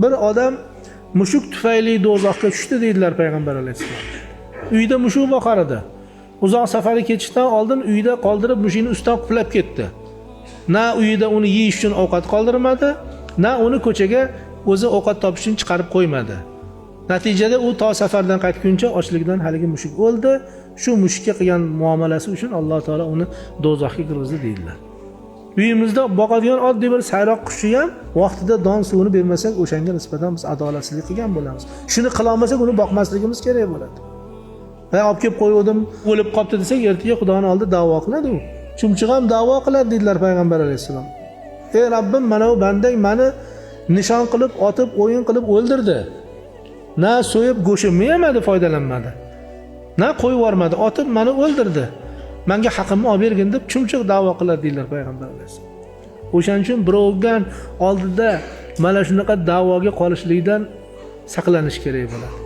Bir odam mushuk tufayli do'zaxga tushdi deydilar payg'ambar alayhissalom. Uyda mushuk boqar edi. Uzoq safarga ketishdan oldin uyda qoldirib mushukni ustidan qulab ketdi. Na uyida uni yeyish uchun ovqat qoldirmadi, na uni ko'chaga o'zi ovqat topish uchun chiqarib qo'ymadi. Natijada u to safardan qaytguncha ochlikdan haligi mushuk o'ldi. Shu mushukka qilgan muomalasi uchun Alloh taolo uni do'zaxga kirgizdi deydilar. Uyimizda boqadigan oddiy bir sayroq qushni ham vaqtida don suvini bermasak, o'shanga nisbatan biz adolatsizlik qilgan bo'lamiz. Shuni qila olmasak, uni boqmasligimiz kerak bo'ladi. Olib kelib qo'ydim, o'lib qoldi desak, ertaga Xudoning oldida da'vo qiladi u. Chumchuq ham da'vo qiladi dedilar payg'ambar alayhisalom. Ey Rabbim, mana bu bandang meni nishon qilib, otib, o'yin qilib o'ldirdi. Na so'yib go'shimni yemadi, foydalanmadi. Na qo'yib yubormadi, otib meni o'ldirdi. Menga haqimni olib bergin deb chumchuq da'vo qiladi dedilar payg'ambar alayhisalom. O'shaning uchun birovgan oldida mana shunaqa da'voga qolishlikdan saqlanish kerak bo'ladi.